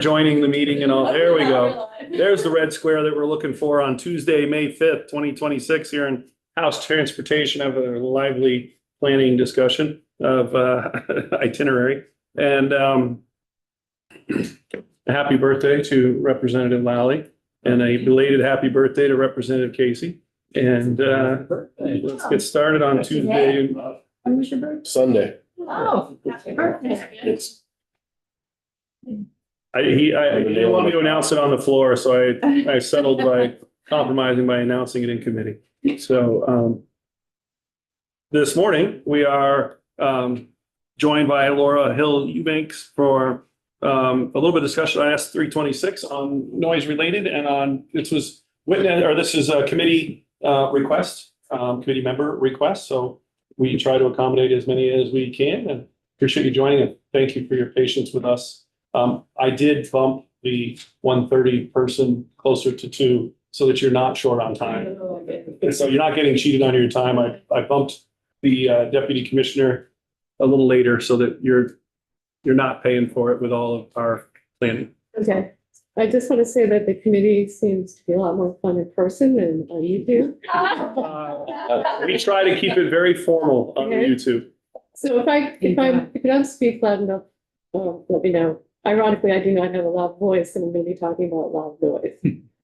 Joining the meeting and all, there we go. There's the red square that we're looking for on Tuesday, May 5th, 2026 here in House Transportation. I have a lively planning discussion of itinerary. And a happy birthday to Representative Lally and a belated happy birthday to Representative Casey. And let's get started on Tuesday. When was your birthday? Sunday. Oh, happy birthday. It's He didn't want me to announce it on the floor, so I settled by compromising by announcing it in committee. So this morning, we are joined by Laura Hill Eubanks for a little bit of discussion on S 326 on noise related and on this is a committee request, committee member request. So we try to accommodate as many as we can and appreciate you joining and thank you for your patience with us. I did bump the 1:30 person closer to 2 so that you're not short on time. And so you're not getting cheated on your time. I bumped the deputy commissioner a little later so that you're not paying for it with all of our planning. Okay, I just want to say that the committee seems to be a lot more fun in person than on YouTube. We try to keep it very formal on Okay. YouTube. So if you don't speak loud enough, let me know. Ironically, I do not have a loud voice and I'm going to be talking about loud noise.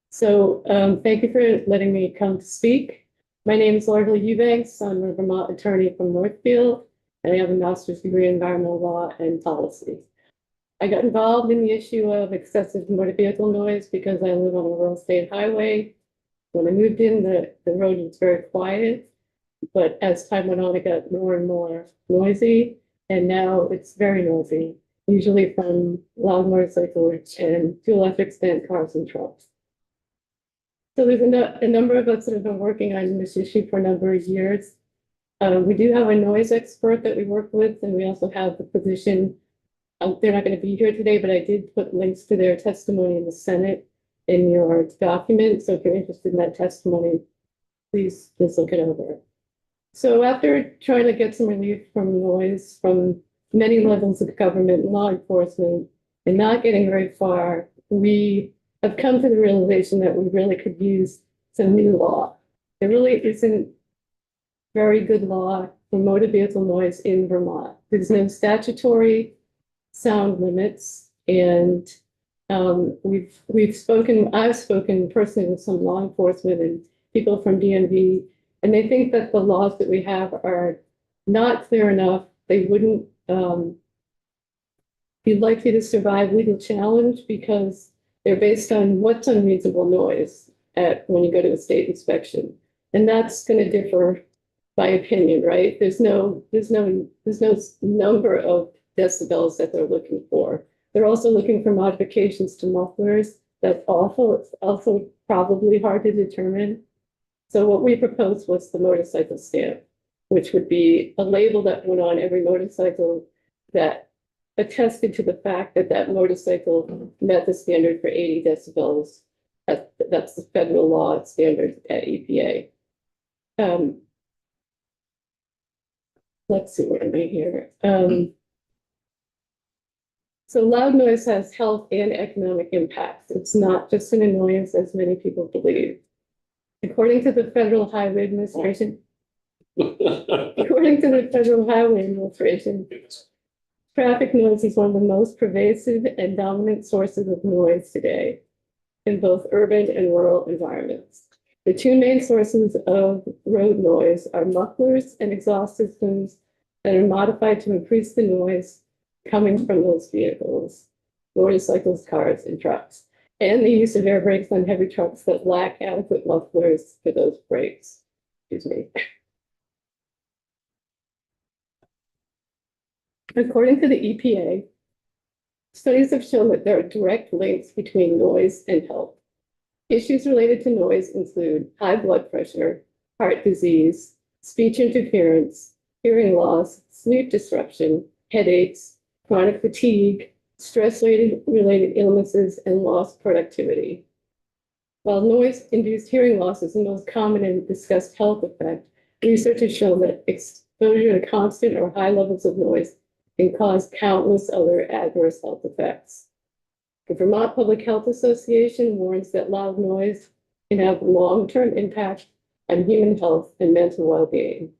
So thank you for letting me come to speak. My name is Laura Hill Eubanks. I'm a Vermont attorney from Northfield, and I have a master's degree in environmental law and policy. I got involved in the issue of excessive motor vehicle noise because I live on a rural state highway. When I moved in, the road was very quiet, but as time went on, it got more and more noisy, and now it's very noisy. Usually from loud motorcycles and to a lesser extent, cars and trucks. So there's a number of us that have been working on this issue for a number of years. We do have a noise expert that we work with, and we also have the position. They're not going to be here today, but I did put links to their testimony in the Senate in your document. So if you're interested in that testimony, please look it over. So after trying to get some relief from noise from many levels of government and law enforcement and not getting very far, we have come to the realization that we really could use some new law. There really isn't very good law for motor vehicle noise in Vermont. There's no statutory sound limits, and I've spoken personally with some law enforcement and people from DMV, and they think that the laws that we have are not clear enough. They wouldn't be likely to survive legal challenge because they're based on what's unreasonable noise when you go to a state inspection. And that's going to differ by opinion, right? There's no number of decibels that they're looking for. They're also looking for modifications to mufflers. That's also probably hard to determine. So what we proposed was the motorcycle stamp, which would be a label that went on every motorcycle that attested to the fact that that motorcycle met the standard for 80 decibels. That's the federal law standard at EPA. Let's see, where am I here? So loud noise has health and economic impacts. It's not just an annoyance as many people believe. According to the Federal Highway Administration, traffic noise is one of the most pervasive and dominant sources of noise today in both urban and rural environments. The two main sources of road noise are mufflers and exhaust systems that are modified to increase the noise coming from those vehicles, motorcycles, cars, and trucks, and the use of air brakes on heavy trucks that lack adequate mufflers for those brakes. Excuse me. According to the EPA, studies have shown that there are direct links between noise and health. Issues related to noise include high blood pressure, heart disease, speech interference, hearing loss, sleep disruption, headaches, chronic fatigue, stress-related illnesses, and lost productivity. While noise-induced hearing loss is the most common and discussed health effect, research has shown that exposure to constant or high levels of noise can cause countless other adverse health effects. The Vermont Public Health Association warns that loud noise can have long-term impact on human health and mental well-being,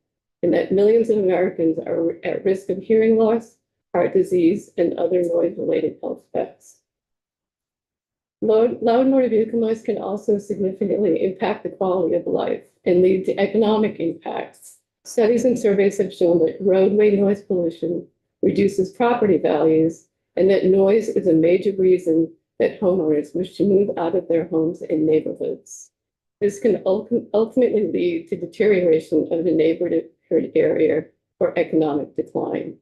and that millions of Americans are at risk of hearing loss, heart disease, and other noise-related health effects. Loud motor vehicle noise can also significantly impact the quality of life and lead to economic impacts. Studies and surveys have shown that roadway noise pollution reduces property values, and that noise is a major reason that homeowners wish to move out of their homes and neighborhoods. This can ultimately lead to deterioration of the neighborhood area or economic decline.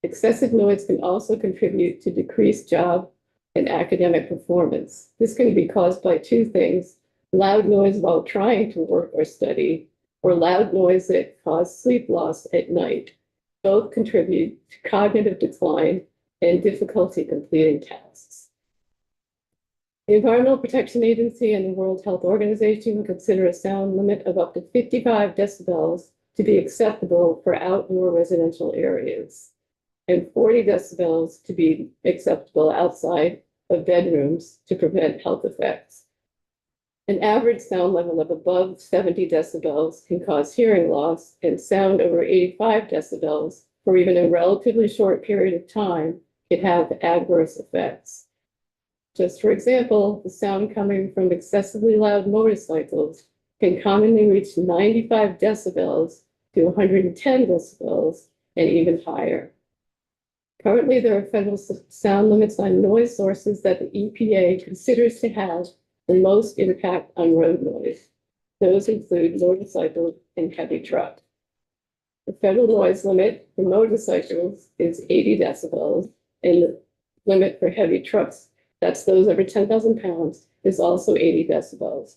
Excessive noise can also contribute to decreased job and academic performance. This can be caused by two things: loud noise while trying to work or study, or loud noise that causes sleep loss at night. Both contribute to cognitive decline and difficulty completing tasks. The Environmental Protection Agency and the World Health Organization consider a sound limit of up to 55 decibels to be acceptable for outdoor residential areas, and 40 decibels to be acceptable outside of bedrooms to prevent health effects. An average sound level of above 70 decibels can cause hearing loss, and sound over 85 decibels for even a relatively short period of time can have adverse effects. Just for example, the sound coming from excessively loud motorcycles can commonly reach 95 decibels to 110 decibels and even higher. Currently, there are federal sound limits on noise sources that the EPA considers to have the most impact on road noise. Those include motorcycles and heavy trucks. The federal noise limit for motorcycles is 80 decibels, and the limit for heavy trucks, that's those over 10,000 pounds, is also 80 decibels.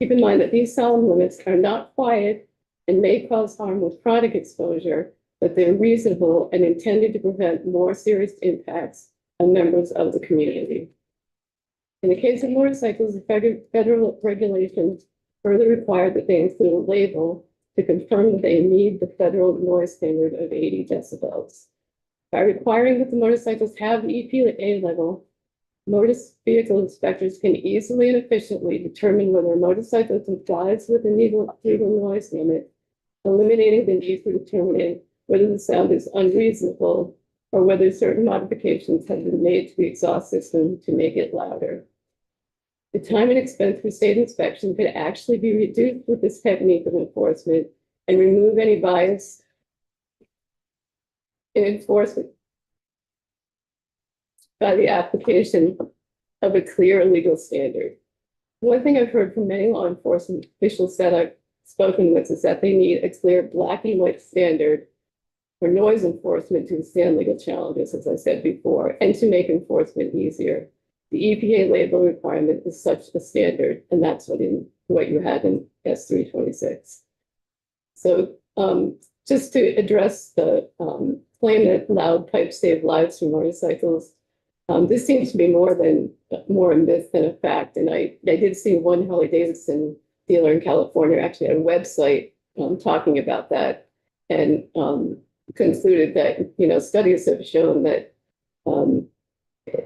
Keep in mind that these sound limits are not quiet and may cause harm with chronic exposure, but they're reasonable and intended to prevent more serious impacts on members of the community. In the case of motorcycles, the federal regulations further require that they include a label to confirm that they meet the federal noise standard of 80 decibels. By requiring that the motorcycles have the EPA level, motor vehicle inspectors can easily and efficiently determine whether a motorcycle complies with the legal noise limit, eliminating the need for determining whether the sound is unreasonable or whether certain modifications have been made to the exhaust system to make it louder. The time and expense for state inspection could actually be reduced with this technique of enforcement and remove any bias in enforcement by the application of a clear legal standard. One thing I've heard from many law enforcement officials that I've spoken with is that they need a clear black and white standard for noise enforcement to withstand legal challenges, as I said before, and to make enforcement easier. The EPA label requirement is such a standard, and that's what you had in S326. So just to address the claim that loud pipes save lives from motorcycles, this seems to be more a myth than a fact. And I did see one Harley-Davidson dealer in California actually had a website talking about that, and concluded that, studies have shown that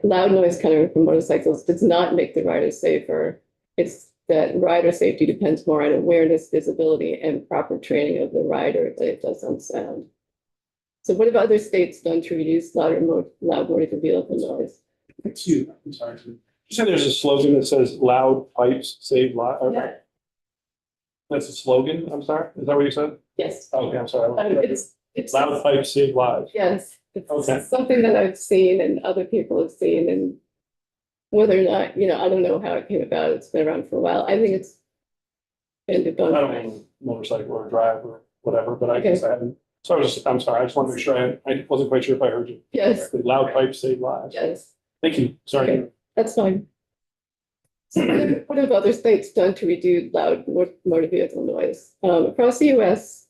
loud noise coming from motorcycles does not make the rider safer. It's that rider safety depends more on awareness, visibility, and proper training of the rider than it does on sound. So what have other states done to reduce loud motor vehicle noise? Excuse me, I'm sorry. You said there's a slogan that says loud pipes save lives. Yeah. That's a slogan, I'm sorry? Is that what you said? Yes. Okay, I'm sorry. It's Loud pipes save lives. yes, it's Okay. something that I've seen and other people have seen, and whether or not, I don't know how it came about. It's been around for a while. I think it's been I debunked. don't own a motorcycle or drive or whatever, but I Okay. guess I haven't. So I'm sorry, I just wanted to make sure I wasn't quite sure if I heard you. Yes, correctly. Loud pipes save lives. yes, Thank you, sorry. Okay. That's fine. So what have other states done to reduce loud motor vehicle noise? Across the US,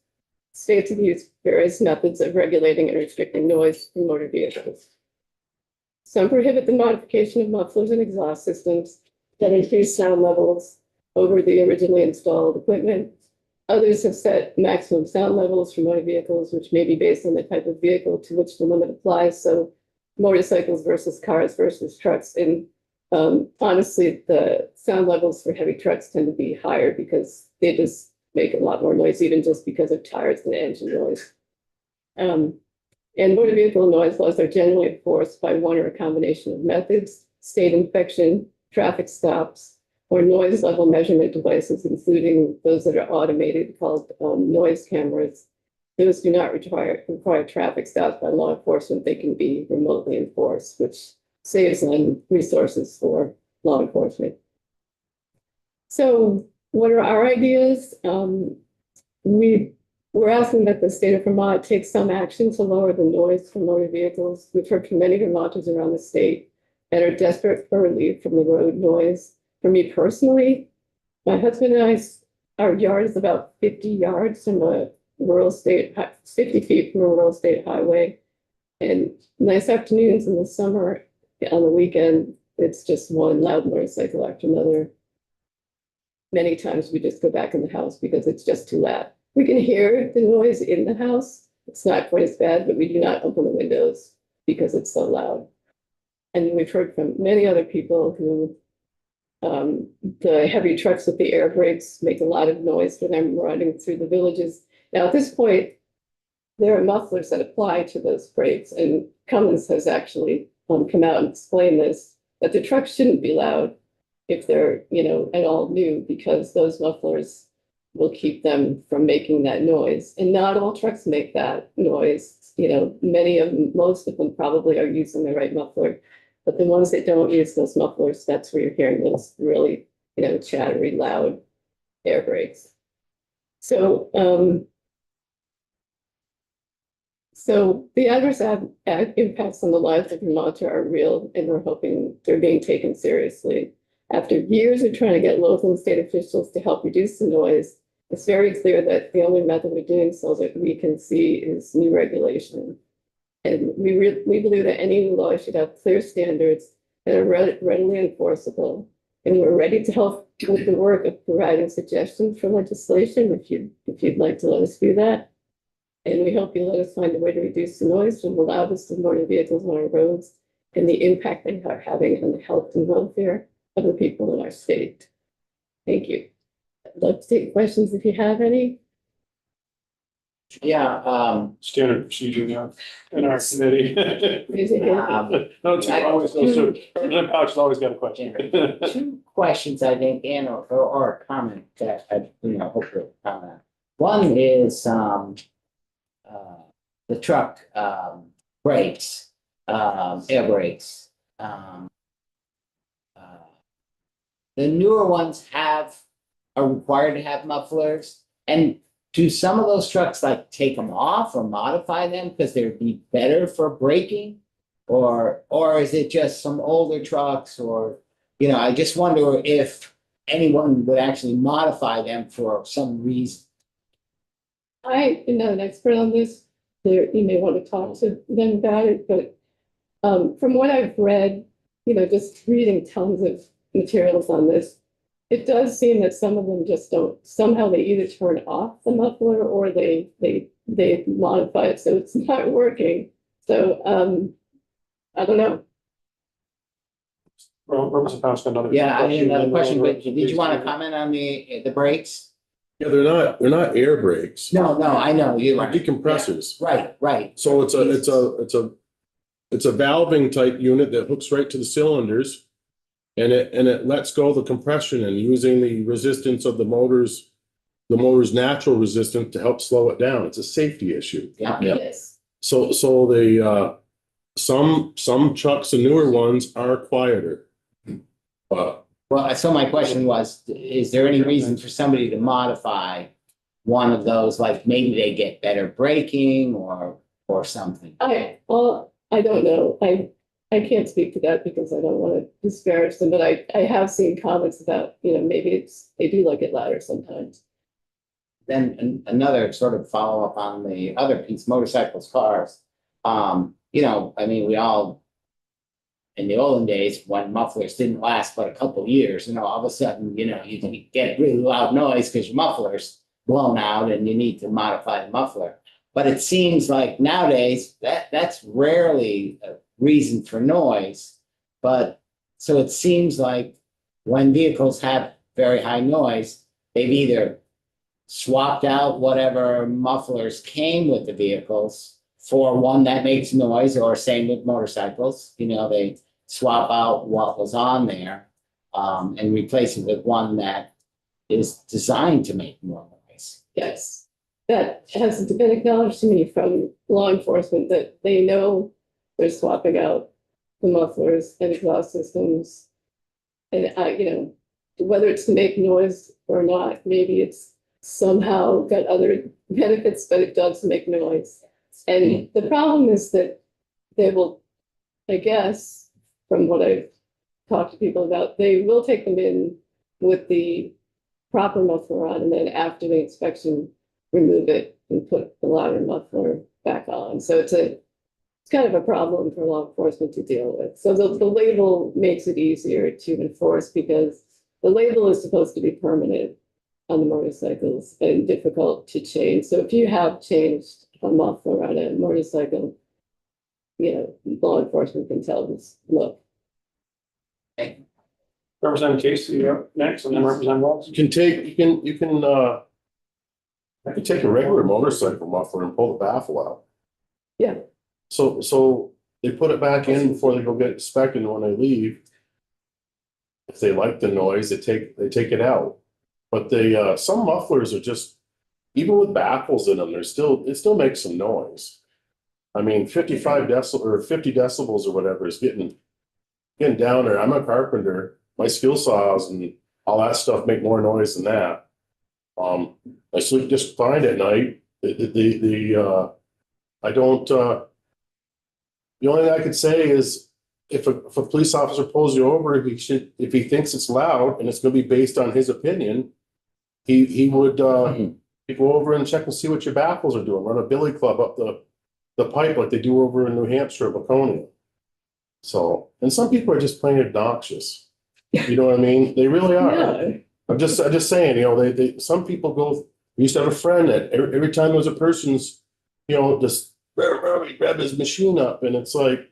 states have used various methods of regulating and restricting noise from motor vehicles. Some prohibit the modification of mufflers and exhaust systems that increase sound levels over the originally installed equipment. Others have set maximum sound levels for motor vehicles, which may be based on the type of vehicle to which the limit applies. So motorcycles versus cars versus trucks. In honestly, the sound levels for heavy trucks tend to be higher because they just make a lot more noise, even just because of tires and engine noise. And motor vehicle noise laws are generally enforced by one or a combination of methods: state inspection, traffic stops, or noise level measurement devices, including those that are automated called noise cameras. Those do not require traffic stops by law enforcement. They can be remotely enforced, which saves on resources for law enforcement. So what are our ideas? We're asking that the state of Vermont take some action to lower the noise from motor vehicles. We've heard from many Vermonters around the state that are desperate for relief from the road noise. For me personally, my husband and our yard is about 50 yards from a rural state, 50 feet from a rural state highway. And nice afternoons in the summer, on the weekend, it's just one loud motorcycle after another. Many times we just go back in the house because it's just too loud. We can hear the noise in the house. It's not quite as bad, but we do not open the windows because it's so loud. And we've heard from many other people who the heavy trucks with the air brakes make a lot of noise when I'm running through the villages. Now, at this point, there are mufflers that apply to those brakes, and Cummins has actually come out and explained this, that the trucks shouldn't be loud if they're, at all new, because those mufflers will keep them from making that noise. And not all trucks make that noise. Most of them probably are using the right muffler, but the ones that don't use those mufflers, that's where you're hearing those really, chattery, loud air brakes. So the adverse impacts on the lives of Vermont are real, and we're hoping they're being taken seriously. After years of trying to get local and state officials to help reduce the noise, it's very clear that the only method of doing so that we can see is new regulation. And we believe that any new law should have clear standards that are readily enforceable. And we're ready to help with the work of providing suggestions for legislation if you'd like to let us do that. And we hope you let us find a way to reduce the noise from the loudest of motor vehicles on our roads and the impact they are having on the health and welfare of the people in our state. Thank you. I'd love to take questions if you have any. Yeah, Standard procedure now in our committee. Raise your hand. No, two, always goes through. President Pouch has always got a question. two questions, I think, and or a comment that I, hopefully comment. One is, the truck, brakes, air brakes. The newer ones are required to have mufflers, and do some of those trucks like take them off or modify them because they'd be better for braking? Or is it just some older trucks, or, I just wonder if anyone would actually modify them for some reason. I am not an expert on this. You may want to talk to them about it, but from what I've read, just reading tons of materials on this, it does seem that some of them just don't, somehow they either turn off the muffler or they modify it so it's not working. So I don't know. Well, Representative Pouch got another. Yeah, I mean, another question, but Representative did you want to comment on the brakes? Yeah, they're not air brakes. No, I know, you're They're right. decompressors. Right. So it's a valving type unit that hooks right to the cylinders. And it lets go the compression and using the resistance of the motor's natural resistance to help slow it down. It's a safety issue. Yeah. Yes. So the some trucks, the newer ones, are quieter. But Well, so my question was, is there any reason for somebody to modify one of those, like maybe they get better braking or something? I don't know. I can't speak to that because I don't want to disparage them, but I have seen comments about, maybe they do like it louder sometimes. Then another sort of follow-up on the other piece, motorcycles, cars. I mean, we all, in the olden days, when mufflers didn't last but a couple of years, all of a sudden, you get really loud noise because your muffler's blown out and you need to modify the muffler. But it seems like nowadays that's rarely a reason for noise, but So it seems like when vehicles have very high noise, they've either swapped out whatever mufflers came with the vehicles for one that makes noise, or same with motorcycles, they swap out what was on there and replace it with one that is designed to make more noise. Yes, that has been acknowledged to me from law enforcement that they know they're swapping out the mufflers and exhaust systems. And whether it's to make noise or not, maybe it's somehow got other benefits, but it does make noise. And the problem is that they will, I guess, from what I've talked to people about, they will take them in with the proper muffler on, and then after the inspection, remove it and put the louder muffler back on. So it's kind of a problem for law enforcement to deal with. So the label makes it easier to enforce because the label is supposed to be permanent on the motorcycles and difficult to change. So if you have changed a muffler on a motorcycle, law enforcement can tell this, look. Representative Casey, you're up next, and then Representative Walls. You can I could take a regular motorcycle muffler and pull the baffle out. Yeah. So they put it back in before they go get inspected, and when they leave, if they like the noise, they take it out. But some mufflers are just, even with baffles in them, it still makes some noise. I mean, 55 decibels or 50 decibels or whatever is getting down there. I'm a carpenter. My skill saws and all that stuff make more noise than that. I sleep just fine at night. I don't. The only thing I could say is if a police officer pulls you over, if he thinks it's loud and it's going to be based on his opinion, he would he'd go over and check and see what your baffles are doing. Run a billy club up the pipe like they do over in New Hampshire at Laconia. So, and some people are just plain obnoxious. You know what I mean? They really are. Yeah. I'm just saying, they some people go. We used to have a friend that every time there was a person's, just grab his machine up, and it's like, it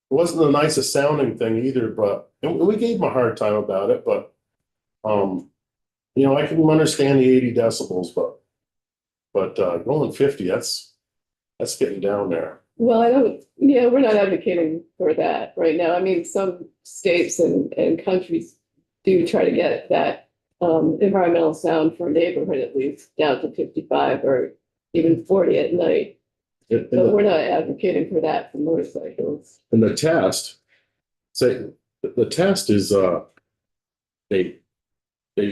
wasn't the nicest sounding thing either. But and we gave him a hard time about it. But I can understand the 80 decibels, but going 50, that's getting down there. Well, we're not advocating for that right now. I mean, some states and countries do try to get that environmental sound for a neighborhood at least down to 55 or even 40 at night. But we're not advocating for that for motorcycles. And the test is they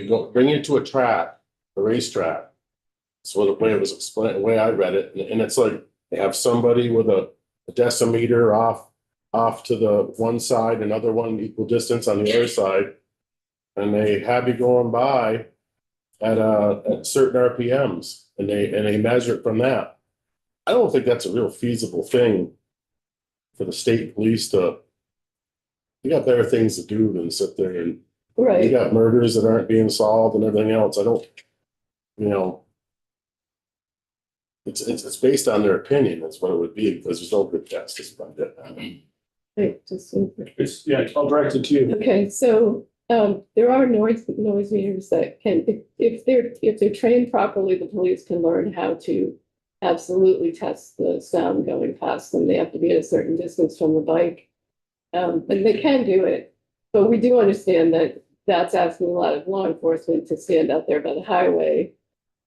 go bring you to a racetrack. So the way it was explained, the way I read it, and it's like they have somebody with a decimeter off to the one side, another one equal distance on the other side, and they have you going by at certain RPMs, and they measure it from that. I don't think that's a real feasible thing for the state police to. You got better things to do than sit there and you Right. got murders that aren't being solved and everything else. I don't, it's based on their opinion. That's what it would be because there's no good test. Right, just- I'll direct it to you. Okay, so there are noise meters that can, if they're trained properly, the police can learn how to absolutely test the sound going past them. They have to be at a certain distance from the bike. But they can do it. But we do understand that that's asking a lot of law enforcement to stand out there by the highway.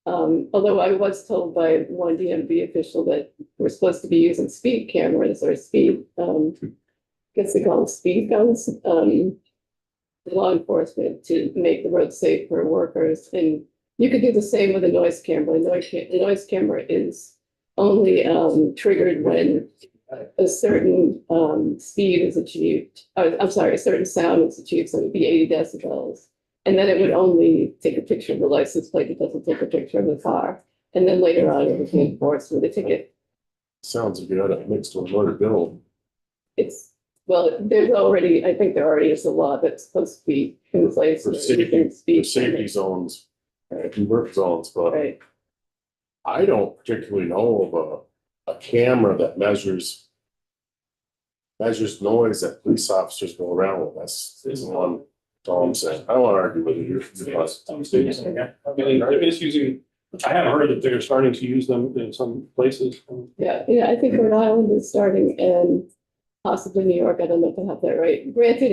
Although I was told by one DMV official that we're supposed to be using speed cameras or speed, I guess they call them speed guns, law enforcement to make the road safe for workers. And you could do the same with a noise camera. The noise camera is only triggered when a certain speed is achieved. I'm sorry, a certain sound is achieved, so it would be 80 decibels. And then it would only take a picture of the license plate. It doesn't take a picture of the car. And then later on, it would be enforced with a ticket. Sounds like you got it mixed with a motor bill. There's already, I think there already is a law that's supposed to be in place. For that safety, you can for speed safety zones, Right. and work zones, but Right. I don't particularly know of a camera that measures measures noise that police officers go around with. That's all I'm saying. I don't want to argue with you. I mean, it's using, I have heard that they're starting to use them in some places. Yeah, I think Rhode Island is starting and possibly New York. I don't know if I have that right. Granted,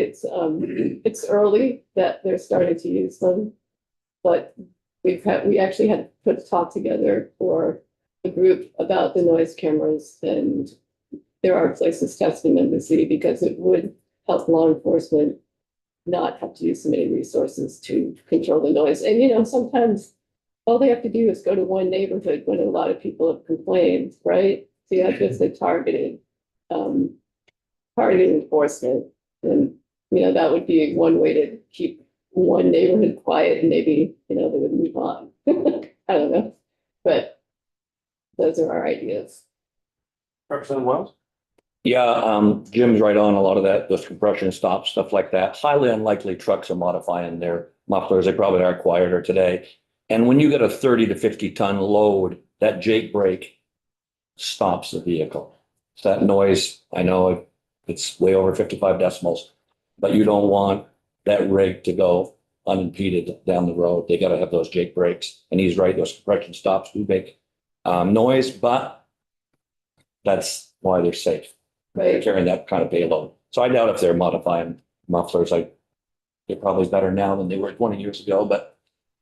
it's early that they're starting to use them. But we actually had to put a talk together for a group about the noise cameras, and there are places testing them to see, because it would help law enforcement not have to use so many resources to control the noise. And, sometimes all they have to do is go to one neighborhood when a lot of people have complained, right? So you have just a targeted enforcement. And, that would be one way to keep one neighborhood quiet, and maybe, they would move on. I don't know, but those are our ideas. Representative Wells? Yeah, Jim's right on a lot of that, those compression stops, stuff like that. Highly unlikely trucks are modifying their mufflers. They probably are quieter today. And when you get a 30 to 50 ton load, that Jake brake stops the vehicle. So that noise, I know it's way over 55 decibels, but you don't want that rig to go unimpeded down the road. They got to have those Jake brakes. And he's right, those compression stops do make noise, but that's why they're safe. They're Right. carrying that kind of payload. So I doubt if they're modifying mufflers, they're probably better now than they were 20 years ago, but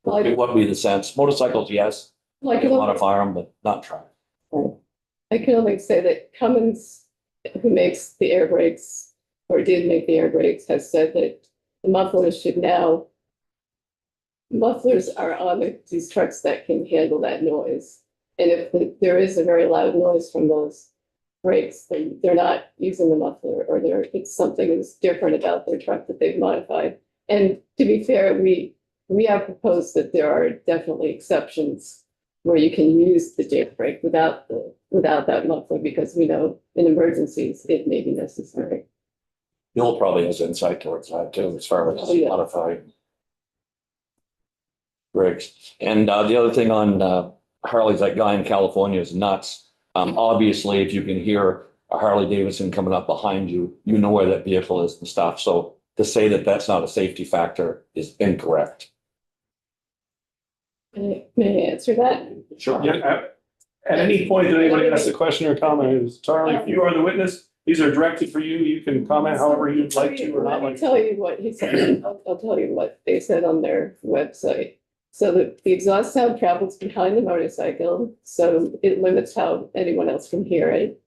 it would be the sense. Motorcycles, yes, you Like, can modify them, but not trucks. I can only say that Cummins, who makes the air brakes, or did make the air brakes, has said that the mufflers are on these trucks that can handle that noise. And if there is a very loud noise from those brakes, then they're not using the muffler, or it's something that's different about their truck that they've modified. And to be fair, we have proposed that there are definitely exceptions where you can use the Jake brake without that muffler, because we know in emergencies it may be necessary. Bill probably has insight towards that too, as far as Oh, yeah. modifying rigs. And the other thing on Harley's, that guy in California is nuts. Obviously, if you can hear a Harley Davidson coming up behind you, you know where that vehicle is and stuff. So to say that that's not a safety factor is incorrect. May I answer that? Sure. Yeah, at any point that anybody asks a question or comment, Charlie, if you are the witness, these are directed for you. You can comment however you'd like to or not Let me like to. tell you what he said. I'll tell you what they said on their website. So the exhaust sound travels behind the motorcycle, so it limits how anyone else can hear it.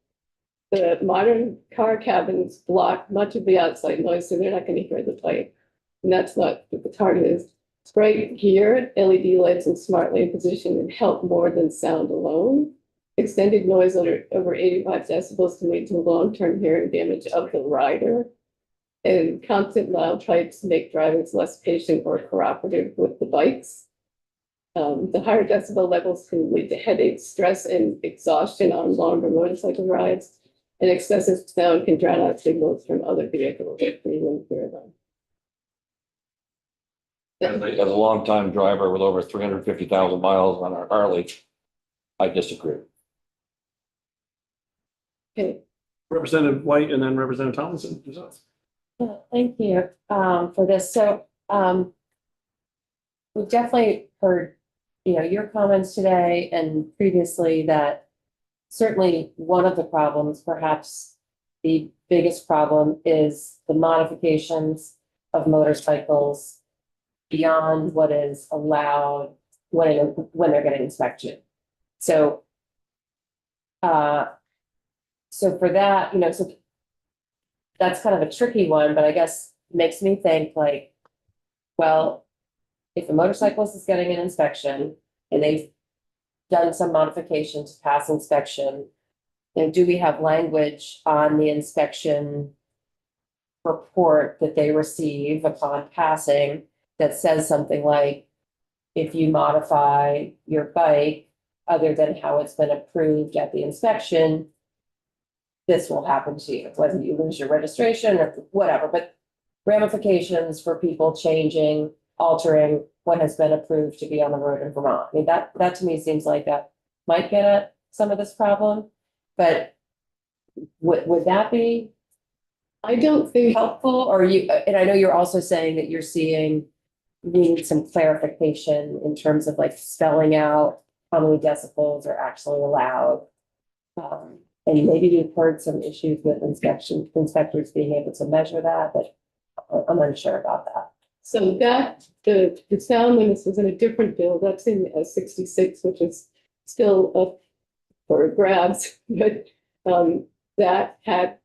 The modern car cabins block much of the outside noise, so they're not going to hear the bike. And that's not what the target is. It's bright gear, LED lights, and smart lane position and help more than sound alone. Extended noise over 85 decibels can lead to long-term hearing damage of the rider. And constant loud pipes make drivers less patient or cooperative with the bikes. The higher decibel levels can lead to headaches, stress, and exhaustion on longer motorcycle rides. And excessive sound can drown out signals from other vehicles if anyone hear them. As a longtime driver with over 350,000 miles on our Harley, I disagree. Okay, Representative White and then Representative Tomlinson. Yeah, thank you for this. So we've definitely heard, your comments today and previously that certainly one of the problems, perhaps the biggest problem, is the modifications of motorcycles beyond what is allowed when they're getting inspection. So for that, so that's kind of a tricky one, but I guess makes me think like, well, if a motorcyclist is getting an inspection and they've done some modification to pass inspection, then do we have language on the inspection report that they receive upon passing that says something like, if you modify your bike other than how it's been approved at the inspection, this will happen to you, whether you lose your registration or whatever, but ramifications for people changing, altering what has been approved to be on the road in Vermont. I mean, that to me seems like that might get at some of this problem, but would that be I don't think, helpful, or you, and I know you're also saying that you're seeing, you need some clarification in terms of like spelling out how many decibels are actually allowed. And maybe you've heard some issues with inspectors being able to measure that, but I'm unsure about that. so that, the sound limits was in a different bill, that's in 66, which is still up for grabs, but, that had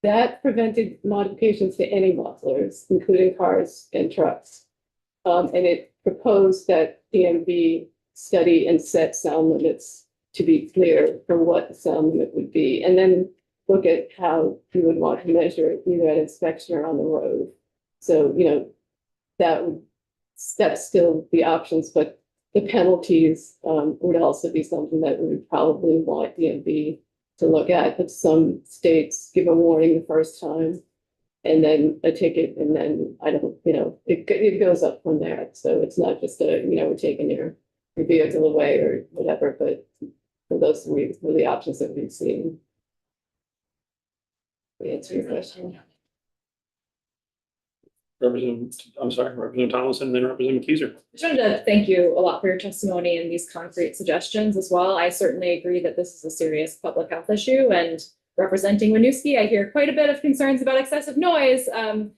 that prevented modifications to any mufflers, including cars and trucks. And it proposed that DMV study and set sound limits to be clear for what the sound limit would be, and then look at how you would want to measure it either at inspection or on the road. So, that's still the options, but the penalties would also be something that we would probably want DMV to look at. But some states give a warning the first time and then a ticket, and then it goes up from there. So it's not just we're taking your vehicle away or whatever, but for those were the options that we've seen. To answer your question. Representative Tomlinson and then Representative Keiser. Just wanted to thank you a lot for your testimony and these concrete suggestions as well. I certainly agree that this is a serious public health issue, and representing Winooski, I hear quite a bit of concerns about excessive noise, and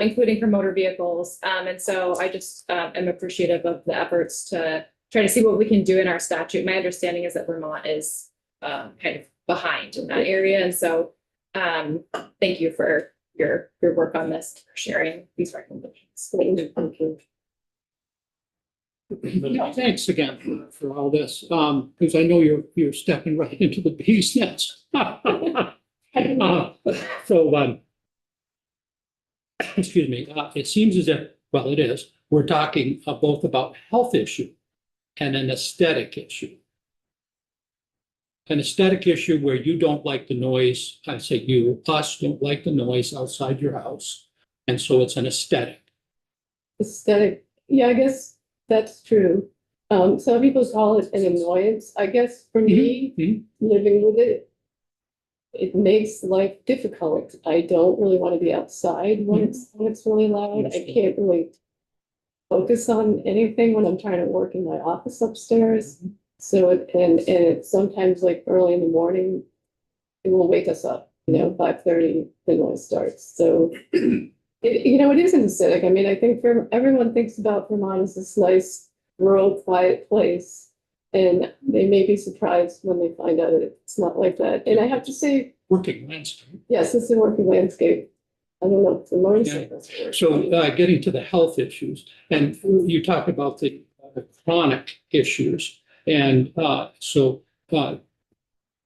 including from motor vehicles. And so I just am appreciative of the efforts to try to see what we can do in our statute. My understanding is that Vermont is kind of behind in that area. And so thank you for your work on this, for sharing these recommendations. Thank you. Yeah, thanks again for all this, because I know you're stepping right into the bee's nest. Excuse me, it seems as if, well, it is, we're talking both about health issue and an aesthetic issue. An aesthetic issue where you don't like the noise, I say you, us don't like the noise outside your house. And so it's an aesthetic. Aesthetic, yeah, I guess that's true. Some people call it an annoyance. I guess for me, living with it, it makes life difficult. I don't really want to be outside when it's really loud. I can't really focus on anything when I'm trying to work in my office upstairs. So it's sometimes like early in the morning, it will wake us up, 5:30, the noise starts. So it is an aesthetic. I mean, I think everyone thinks about Vermont as this nice, rural, quiet place. And they may be surprised when they find out that it's not like that. And I have to say, Working landscape. yes, it's a working landscape. I don't know if the motorcycles work. So getting to the health issues, and you talk about the chronic issues. And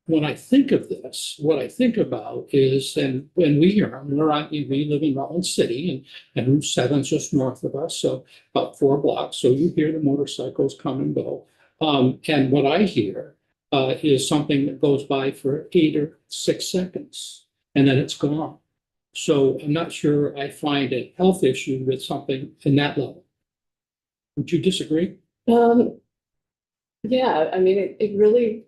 when I think of this, what I think about is, and when we live in Rutland City, and Route 7 is just north of us, so about 4 blocks. So you hear the motorcycles come and go. And what I hear is something that goes by for 8 or 6 seconds, and then it's gone. So I'm not sure I find a health issue with something in that level. Would you disagree? Yeah, I mean, it really,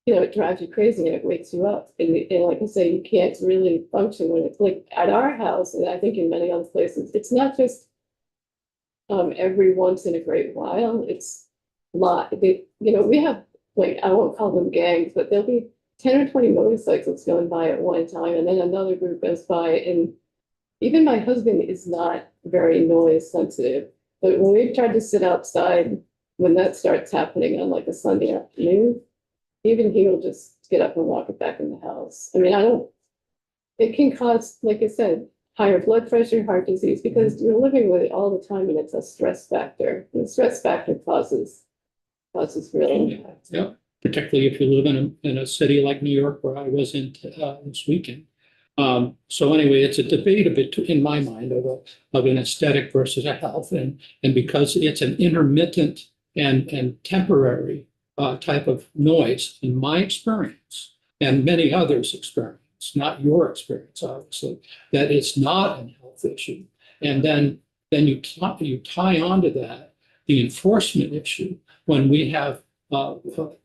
it drives you crazy and it wakes you up. And like I say, you can't really function when it's like at our house, and I think in many other places, it's not just every once in a great while. It's a lot. We have, like, I won't call them gangs, but there'll be 10 or 20 motorcycles going by at one time, and then another group goes by. And even my husband is not very noise sensitive, but when we've tried to sit outside, when that starts happening on like a Sunday afternoon, even he will just get up and walk it back in the house. I mean, it can cause, like I said, higher blood pressure, heart disease, because you're living with it all the time and it's a stress factor. And the stress factor causes real impact. Yeah, particularly if you live in a city like New York, where I was in this weekend. So anyway, it's a debate a bit in my mind of an aesthetic versus a health, and because it's an intermittent and temporary type of noise, in my experience, and many others' experience, not your experience, obviously, that it's not a health issue. And then you tie onto that the enforcement issue when we have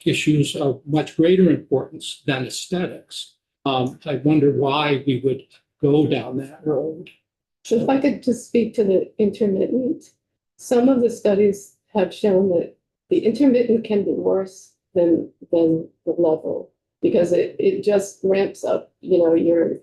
issues of much greater importance than aesthetics. I wonder why we would go down that road. So if I could just speak to the intermittent, some of the studies have shown that the intermittent can be worse than the level, because it just ramps up, your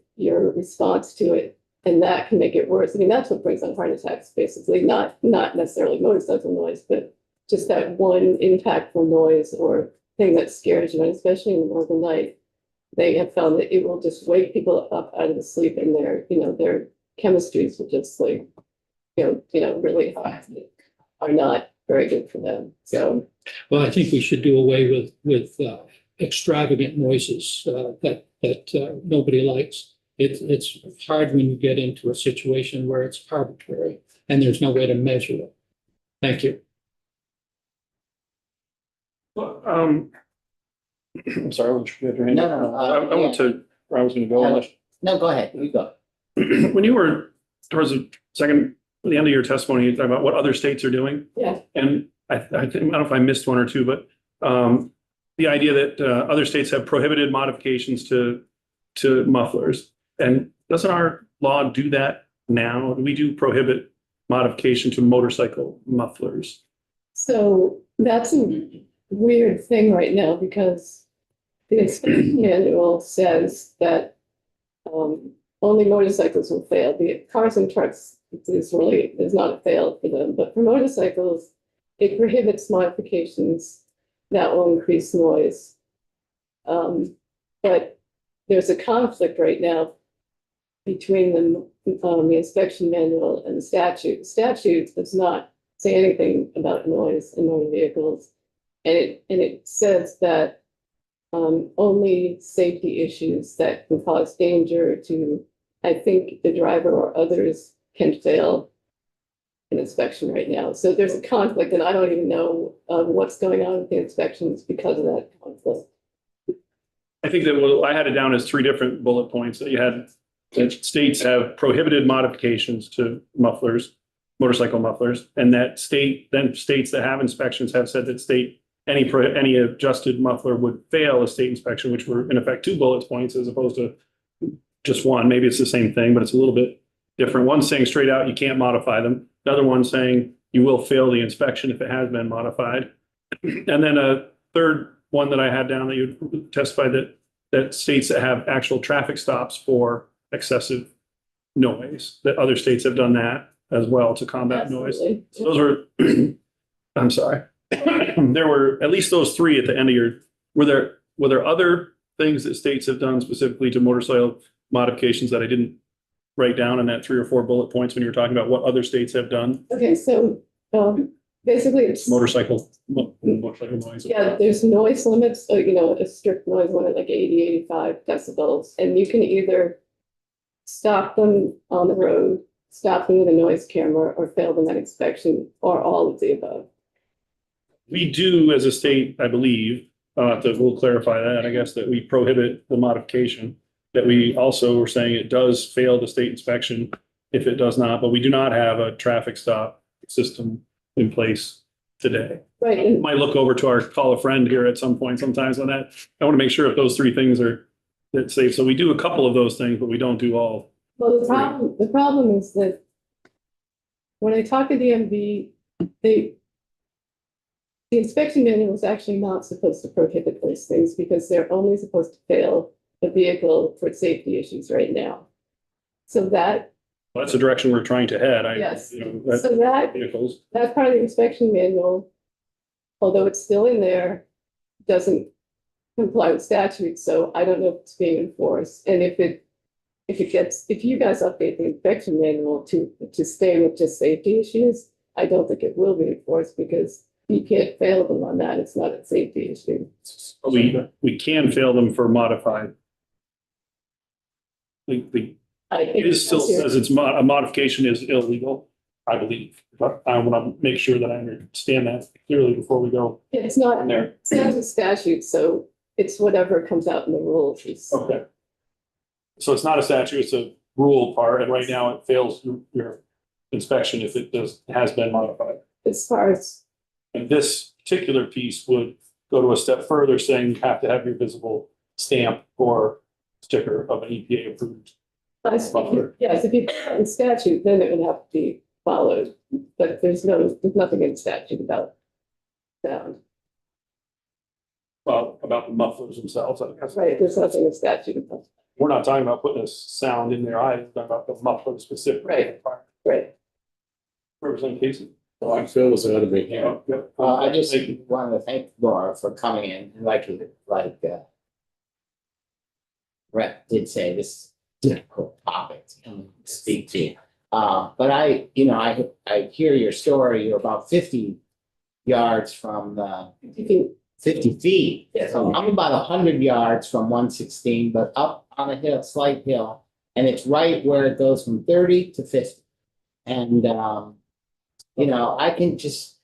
response to it, and that can make it worse. I mean, that's what brings on heart attacks, basically, not necessarily motorcycle noise, but just that one impactful noise or thing that scares you, and especially in the middle of the night. They have found that it will just wake people up out of the sleep, and their chemistries will just like, really high, are not very good for them. So, Well, I think we should do away with extravagant noises that nobody likes. It's hard when you get into a situation where it's arbitrary and there's no way to measure it. Thank you. Well, I'm sorry, I wasn't sure if you had your hand No, up. no, I want to, where I was gonna go on this. No, go ahead, you go. When you were towards the the end of your testimony, you talked about what other states are doing. yeah, And I think, I don't know if I missed one or two, but the idea that other states have prohibited modifications to mufflers. And doesn't our law do that now? We do prohibit modification to motorcycle mufflers. so that's a weird thing right now, because the inspection manual says that only motorcycles will fail. The cars and trucks is not a fail for them, but for motorcycles, it prohibits modifications that will increase noise. But there's a conflict right now between the inspection manual and the statute. The statute does not say anything about noise in motor vehicles, and it says that only safety issues that can cause danger to, I think, the driver or others can fail an inspection right now. So there's a conflict, and I don't even know what's going on with the inspections because of that conflict. I think that what I had it down as three different bullet points that you had. That states have prohibited modifications to mufflers, motorcycle mufflers, and that states that have inspections have said that any adjusted muffler would fail a state inspection, which were in effect two bullet points as opposed to just one. Maybe it's the same thing, but it's a little bit different. One saying straight out you can't modify them. The other one saying you will fail the inspection if it has been modified. And then a third one that I had down that you testified that states that have actual traffic stops for excessive noise, that other states have done that as well to combat noise. Absolutely. So those are, I'm sorry. There were at least those three at the end of were there other things that states have done specifically to motorcycle modifications that I didn't write down in that 3 or 4 bullet points when you were talking about what other states have done? Okay, so basically it's Motorcycle noise. yeah, there's noise limits, a strict noise limit like 80, 85 decibels, and you can either stop them on the road, stop them with a noise camera, or fail them at inspection, or all of the above. We do as a state, I believe, we'll clarify that, I guess, that we prohibit the modification. That we also were saying it does fail the state inspection if it does not, but we do not have a traffic stop system in place today. Right, and Might look over to our call a friend here at some point sometimes on that. I want to make sure if those three things are that safe. So we do a couple of those things, but we don't do all. well, the problem is that when I talk to DMV, the inspection manual is actually not supposed to prohibit those things, because they're only supposed to fail a vehicle for safety issues right now. So that's the direction we're trying to head. Yes. That's so that vehicles. part of the inspection manual, although it's still in there, doesn't comply with statute. So I don't know if it's being enforced. And if you guys update the inspection manual to stay with just safety issues, I don't think it will be enforced, because you can't fail them on that. It's not a safety issue. We can fail them for modified. I think It still says a modification is illegal, I believe. But I want to make sure that I understand that clearly before we go it's not, in there. it's not a statute, so it's whatever comes out in the rules. Okay. So it's not a statute, it's a rule part, and right now it fails your inspection if it has been modified. As far as, And this particular piece would go to a step further, saying you have to have your visible stamp or sticker of an EPA approved. I see. Yes, if you put it in statute, then it would have to be followed, but there's nothing in statute about sound. Well, about the mufflers themselves, I guess. Right, there's nothing in statute about, We're not talking about putting a sound in there either, we're talking about the muffler specific. Right. right. Representative Casey. Phil was ahead of me. Yeah. I just wanted to thank Laura for coming in, and Rep did say this is a difficult topic to come and speak to. But I hear your story, you're about 50 yards from the 50 feet. Yes. So I'm about 100 yards from 116, but up on a hill, slight hill, and it's right where it goes from 30 to 50. And I can just,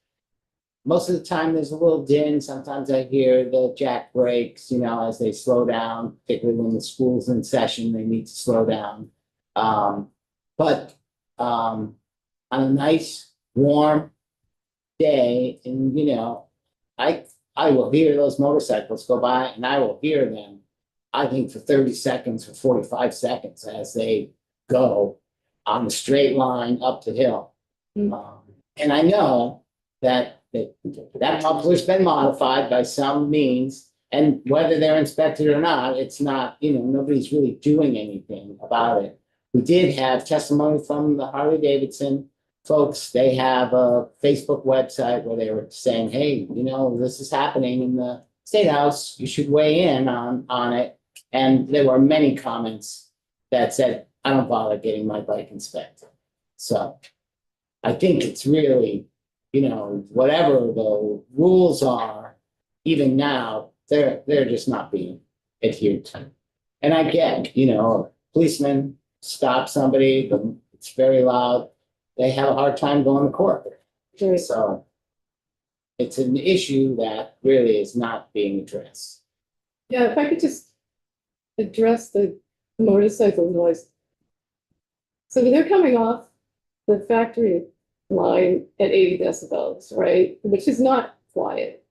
most of the time there's a little din. Sometimes I hear the jack brakes, as they slow down, particularly when the school's in session, they need to slow down. But on a nice, warm day, and I will hear those motorcycles go by, and I will hear them, I think, for 30 seconds or 45 seconds as they go on the straight line up the hill. And I know that muffler's been modified by some means, and whether they're inspected or not, it's not, nobody's really doing anything about it. We did have testimony from the Harley Davidson folks. They have a Facebook website where they were saying, hey, this is happening in the State House, you should weigh in on it. And there were many comments that said, I don't bother getting my bike inspected. So I think it's really, whatever the rules are, even now, they're just not being adhered to. And I get, a policeman stops somebody, it's very loud, they have a hard time going to court. So it's an issue that really is not being addressed. Yeah, if I could just address the motorcycle noise. So they're coming off the factory line at 80 decibels, right? Which is not quiet.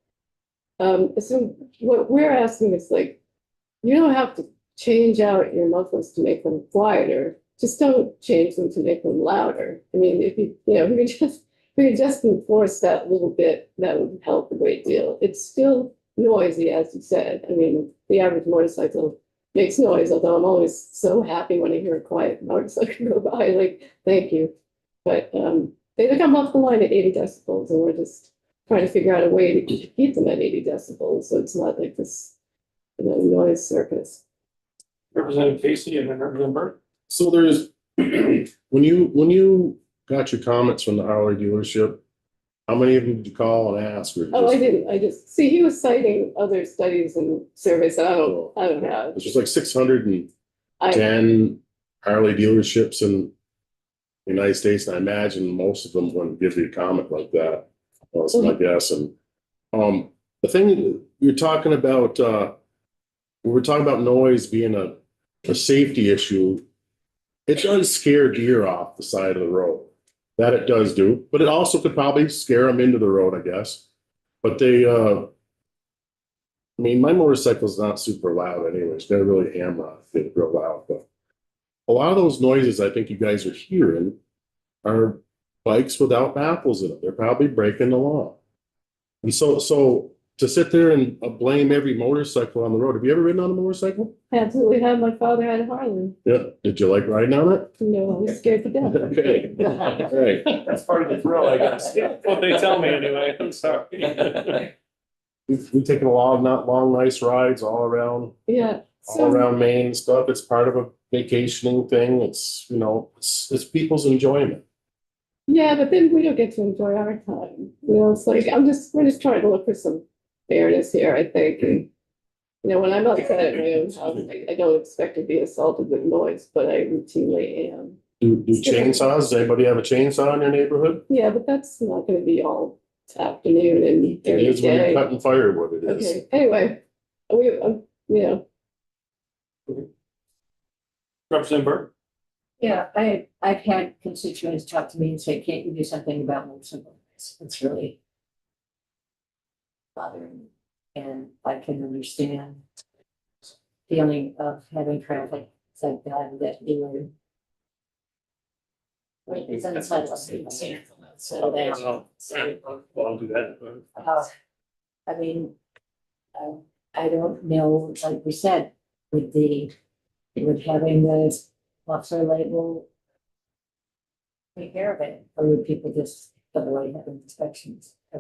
So what we're asking is you don't have to change out your mufflers to make them quieter. Just don't change them to make them louder. I mean, if we could just enforce that little bit, that would help a great deal. It's still noisy, as you said. I mean, the average motorcycle makes noise, although I'm always so happy when I hear a quiet motorcycle go by, thank you. But they come off the line at 80 decibels, and we're just trying to figure out a way to keep them at 80 decibels, so it's not like this, noise circus. Representative Casey and then Representative Burke. So there's, when you got your comments from the Harley dealership, how many of them did you call and ask? Or Oh, I just- didn't. I just see he was citing other studies and surveys that I don't have. It's just like 610 Harley dealerships in the United States, and I imagine most of them wouldn't give you a comment like that. That's my guess. And the thing you're talking about, when we're talking about noise being a safety issue, it does scare deer off the side of the road. That it does do, but it also could probably scare them into the road, I guess. But my motorcycle's not super loud anyways. They're really hammer it real loud, but a lot of those noises I think you guys are hearing are bikes without baffles in them. They're probably breaking the law. And so to sit there and blame every motorcycle on the road. Have you ever ridden on a motorcycle? I absolutely have. My father had a Harley. Yeah. Did you like riding on it? No, I was scared to death. Okay. Right. That's part of the thrill, I guess. What they tell me anyway, I'm sorry. We've taken a lot of long, nice rides all around Yeah. Maine and stuff. It's part of a vacationing thing. It's, it's people's enjoyment. Yeah, but then we don't get to enjoy our time. It's we're just trying to look for some fairness here, I think. And, when I'm outside at my own house, I don't expect to be assaulted with noise, but I routinely am. Do chainsaws? Does anybody have a chainsaw in your neighborhood? Yeah, but that's not going to be all afternoon and It every is when you're day. cutting firewood, it is. Okay, anyway, Representative Burke. Yeah, I've had constituents talk to me and say, can't you do something about motorcycle noise? It's really bothering me. And I can understand feeling of having traffic like that you were. It's unsettling. Settle down. Well, I'll do that. I mean, I don't know, like we said, with having the officer label take care of it, or would people just avoid having inspections? I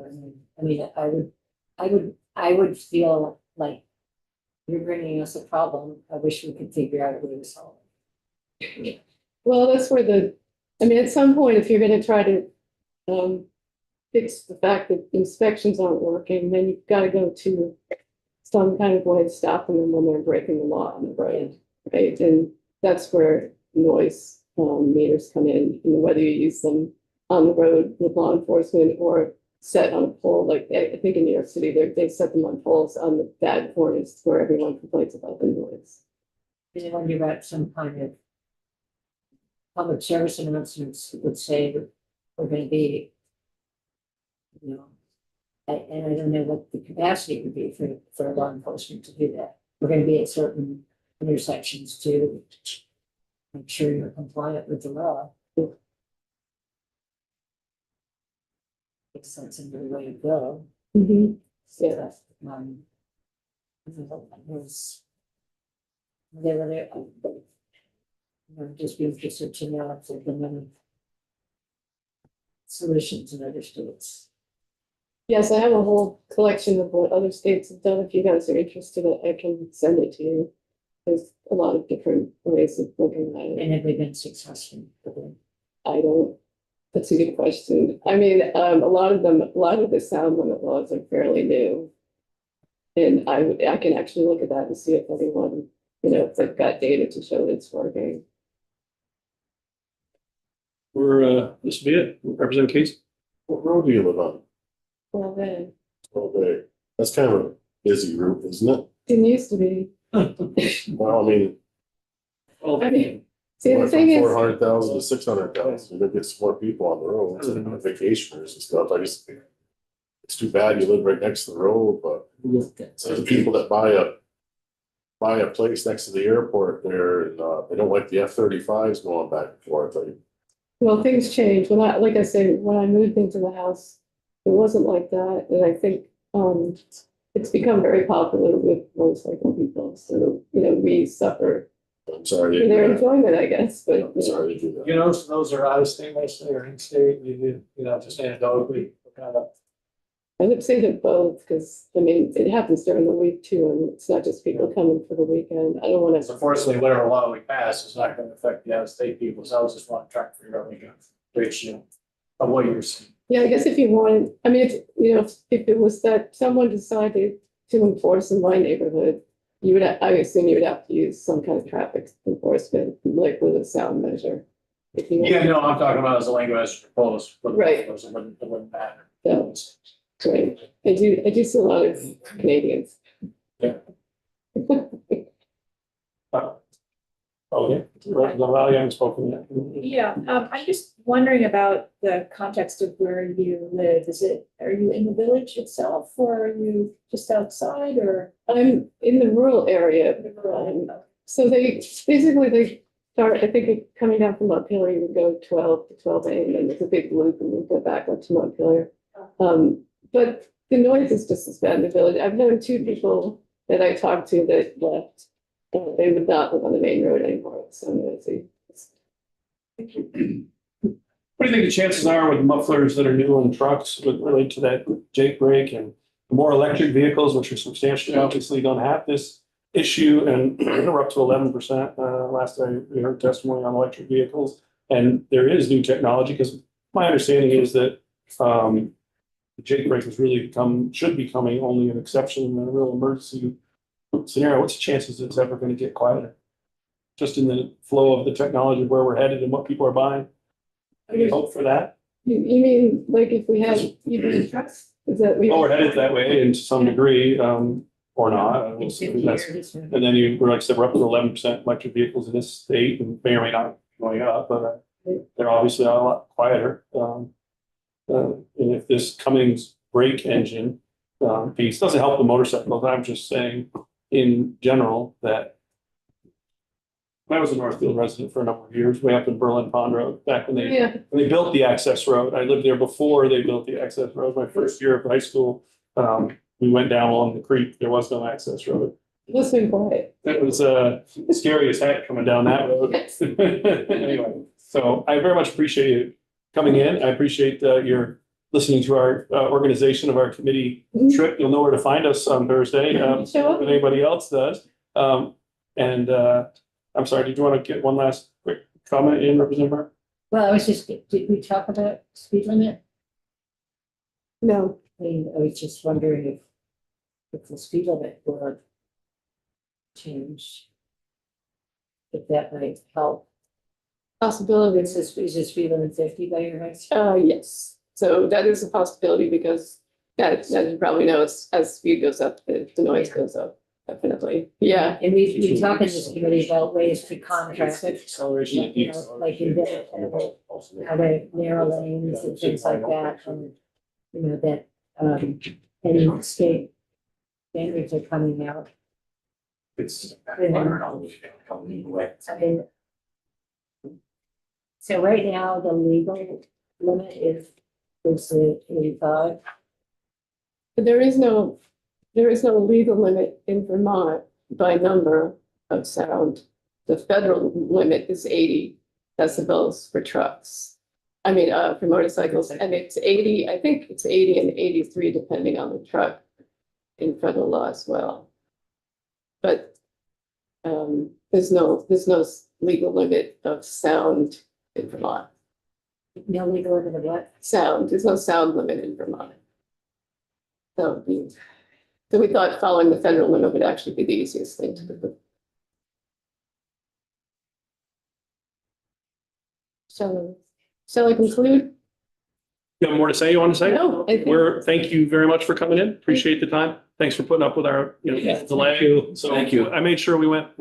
mean, I would feel like you're bringing us a problem. I wish we could figure out a way to solve it. Well, that's where I mean, at some point, if you're gonna try to fix the fact that inspections aren't working, then you've got to go to some kind of way of stopping them when they're breaking the law on the road, right? And that's where noise meters come in, whether you use them on the road with law enforcement or set on a pole, like I think in New York City, they set them on poles on the bad corners where everyone complains about the noise. And then when you're at some kind of public service announcements would say that we're gonna be, you know, and I don't know what the capacity would be for law enforcement to do that. We're gonna be at certain intersections to make sure you're compliant with the law. Makes sense in the way to go. Mm-hmm. Yeah. Was they were there. Just be interested to know if there's been any solutions in other states. Yes, I have a whole collection of what other states have done. If you guys are interested, I can send it to you. There's a lot of different ways of looking at it. And have we been successful? I don't, that's a good question. I mean, a lot of the sound limit laws are fairly new. And I can actually look at that and see if anyone, if they've got data to show that it's working. This will be it. Representative Case. What road do you live on? Well, then, Okay, that's kind of a busy route, isn't it? didn't used to be. Well, I mean, I mean, see, the went thing from is, 400,000 to 600,000, there gets more people on the road, and vacationers and stuff, I just think. It's too bad you live right next to the road, but there's people that buy a place next to the airport there, and they don't like the F-35s going back and forth, like. well, things change. Like I said, when I moved into the house, it wasn't like that. And I think, it's become very popular with motorcycle people. So, we suffer I'm sorry. for their enjoyment, I guess, but. I'm sorry to do that. You know, so those are out of state mostly or in state, just anecdotally, kind of. I would say they're both, because, I mean, it happens during the week too, and it's not just people coming for the weekend. I don't want So to, unfortunately, whatever law we pass is not gonna affect the out-of-state people, so I was just want to track for your ratio of what you're seeing. yeah, I guess if you wanted, I mean, if it was that someone decided to enforce in my neighborhood, I assume you would have to use some kind of traffic enforcement, like with a sound measure. If you- Yeah, no, I'm talking about as a language proposed. Right. It wouldn't matter. Yeah. Right, I do see a lot of Canadians. Yeah. Okay. Representative Valley, I haven't spoken yet. Yeah, I'm just wondering about the context of where you live. Are you in the village itself or are you just outside or? I'm in the rural area. So they start, I think coming down from Montpelier, you would go 12 to 12A, and then there's a big loop and you go back up to Montpelier. But the noise is just as bad in the village. I've known two people that I talked to that left. They would not live on the main road anymore. It's so noisy. What do you think the chances are with mufflers that are new on trucks would relate to that Jake brake and more electric vehicles, which are substantially obviously don't have this issue, and we're up to 11%. Last time we heard testimony on electric vehicles, and there is new technology, because my understanding is that the Jake brake should be becoming only an exception in a real emergency scenario. What's the chances it's ever going to get quieter? Just in the flow of the technology, where we're headed and what people are buying. Any hope for that? You mean like if we had EV trucks? Is that we? Well, we're headed that way in some degree, or not. We'll see. That's- And then like I said, we're up to 11% electric vehicles in this state, and may or may not be going up, but they're obviously a lot quieter. And if this Cummins brake engine piece doesn't help the motorcycles, I'm just saying in general that I was a Northfield resident for a number of years, way up in Berlin Pond Road, back when Yeah, they built the access road. I lived there before they built the access road. My first year of high school, we went down along the creek. There was no access road. listening quiet. It was scary as heck coming down that road. Anyway, so I very much appreciate you coming in. I appreciate your listening to our organization of our committee trip. You'll know where to find us on Thursday, Show up. if anybody else does. And I'm sorry, did you want to get one last quick comment in, Representative Mark? Well, I was just, did we talk about speed limit? No, I mean, I was just wondering if the speed limit were changed. If that might help. possibilities. Is this speed limit 50 by your house? Yes, so that is a possibility because as you probably know, as speed goes up, the noise goes up, definitely. Yeah, And we talk in this committee about ways to contract it, Acceleration. you know, like in how to narrow lanes and things like that, and you know, that any state standards are coming out. It's. I mean, so right now, the legal limit is the 85. but there is no legal limit in Vermont by number of sound. The federal limit is 80 decibels for trucks. I mean, for motorcycles, and it's 80, I think it's 80 and 83 depending on the truck in federal law as well. But there's no legal limit of sound in Vermont. No legal limit of what? Sound, there's no sound limit in Vermont. So we thought following the federal limit would actually be the easiest thing to do. So, shall I conclude? You have more to say? You want to say? No, I think. Thank you very much for coming in. Appreciate the time. Thanks for putting up with our, Yeah, delay. thank you. So Thank you. I made sure we went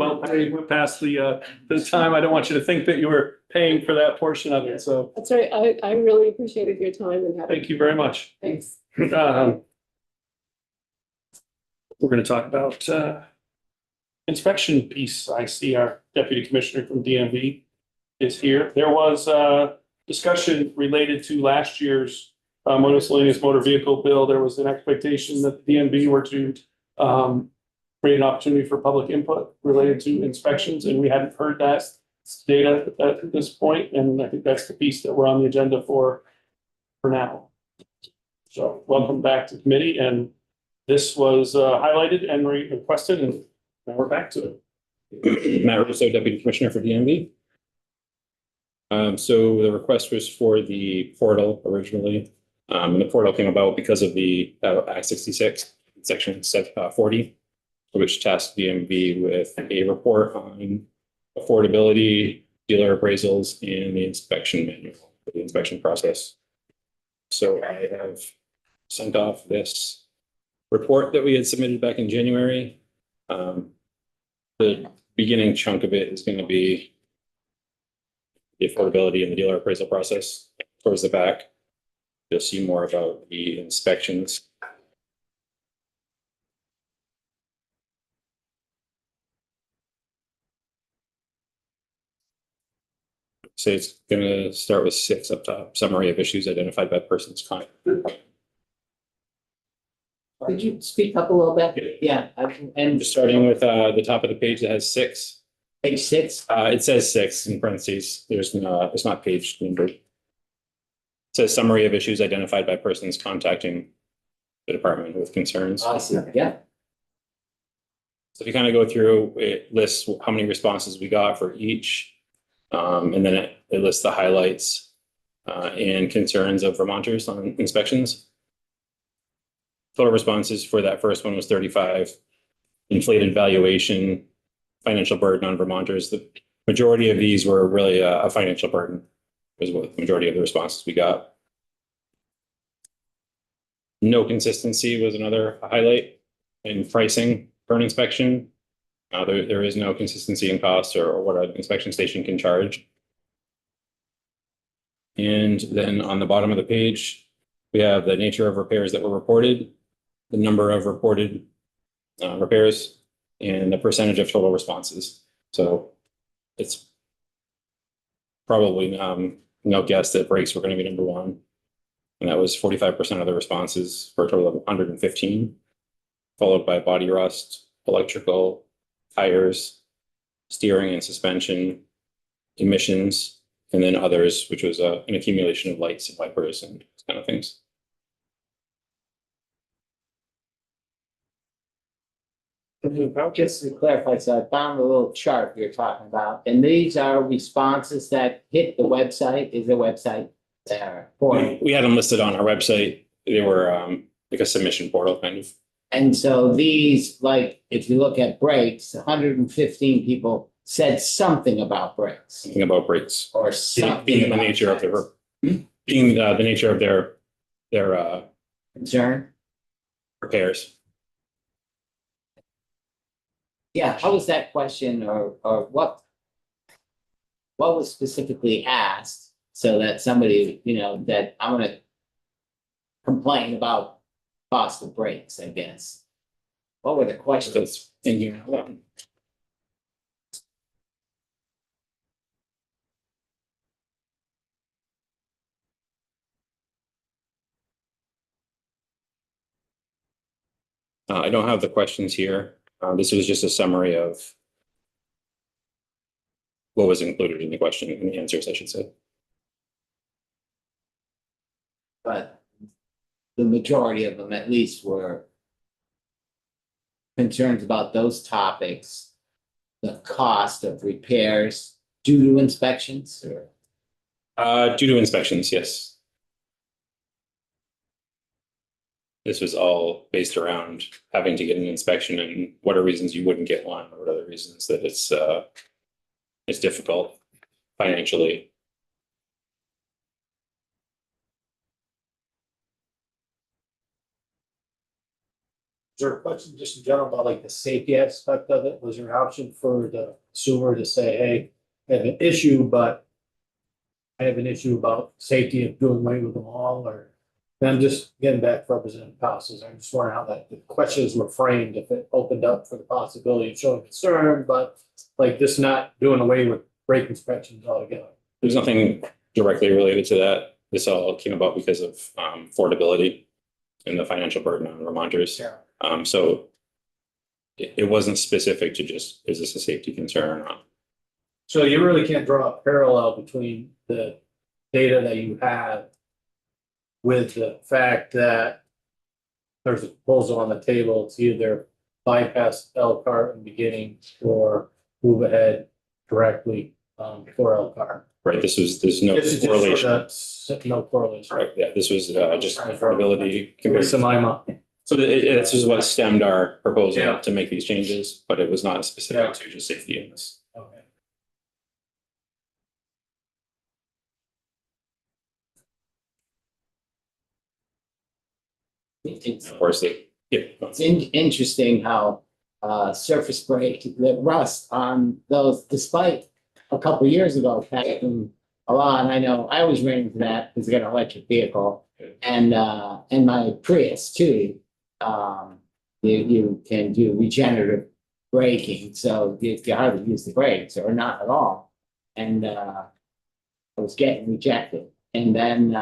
past the time. I don't want you to think that you were paying for that portion of it. So That's right. I really appreciated your time and having. thank you very much. Thanks. We're going to talk about inspection piece. I see our deputy commissioner from DMV is here. There was discussion related to last year's miscellaneous motor vehicle bill. There was an expectation that the DMV were to create an opportunity for public input related to inspections, and we hadn't heard that data at this point, and I think that's the piece that we're on the agenda for now. So welcome back to committee, and this was highlighted and requested, and now we're back to it. Matt Russo, Deputy Commissioner for DMV. So the request was for the portal originally. And the portal came about because of the Act 66, Section 40, which tasked DMV with a report on affordability, dealer appraisals, and the inspection manual for the inspection process. So I have sent off this report that we had submitted back in January. The beginning chunk of it is going to be the affordability and the dealer appraisal process. Towards the back, you'll see more about the inspections. So it's going to start with 6 up top, summary of issues identified by persons contact. Could you speak up a little bit? Yeah, and Just starting with the top of the page that has 6. page 6. It says 6 in parentheses. There's no, it's not page number. It says summary of issues identified by persons contacting the department with concerns. Awesome, yeah. So if you kind of go through, it lists how many responses we got for each. And then it lists the highlights and concerns of Vermonters on inspections. Total responses for that first one was 35. Inflated valuation, financial burden on Vermonters. The majority of these were really a financial burden, was what the majority of the responses we got. No consistency was another highlight in pricing for an inspection. There is no consistency in cost or what an inspection station can charge. And then on the bottom of the page, we have the nature of repairs that were reported, the number of reported repairs, and the percentage of total responses. So it's probably, no guess that brakes were gonna be number one. And that was 45% of the responses for a total of 115, followed by body rust, electrical, tires, steering and suspension, emissions, and then others, which was an accumulation of lights and wipers and those kind of things. Just to clarify, so I found a little chart you're talking about, and these are responses that hit the website, is the website there? We had them listed on our website. They were like a submission portal kind of. And so these, like, if you look at brakes, 115 people said something about brakes Something about brakes. or Being something. the about nature of brakes. being the nature of their Concern? repairs. Yeah, how was that question or what? What was specifically asked so that somebody, you know, that I'm gonna complain about cost of brakes, I guess? What were the questions? That's in here. I don't have the questions here. This was just a summary of what was included in the question and the answers, I should say. But the majority of them at least were concerns about those topics, the cost of repairs due to inspections or. Due to inspections, yes. This was all based around having to get an inspection and what are reasons you wouldn't get one, or what are the reasons that it's difficult financially. Is there a question just in general about like the safety aspect of it? Was there an option for the consumer to say, hey, I have an issue, but I have an issue about safety of doing away with them all, or? And I'm just getting back to Representative Houses. I'm just wondering how that the questions were framed, if it opened up for the possibility of showing concern, but like this not doing away with brake inspections altogether. There's nothing directly related to that. This all came about because of affordability and the financial burden on Vermonters. Yeah. So it wasn't specific to just, is this a safety concern or not? So you really can't draw a parallel between the data that you have with the fact that there's a proposal on the table to either bypass Elkhart in the beginning or move ahead directly for Elkhart. Right, there's no This is just correlation. sort of no correlation. Right, yeah, this was just affordability compared Waste of to. my mind. So this is what stemmed our proposal Yeah. to make these changes, but it was not Yeah. specific to just safety in this. Okay. It's Of course, yeah. interesting how surface brake, the rust on those, despite a couple years ago passing a law, and I know I was ran into that because I got an electric vehicle and my Prius too. You can do regenerative braking, so you hardly use the brakes or not at all. And I was getting rejected. And then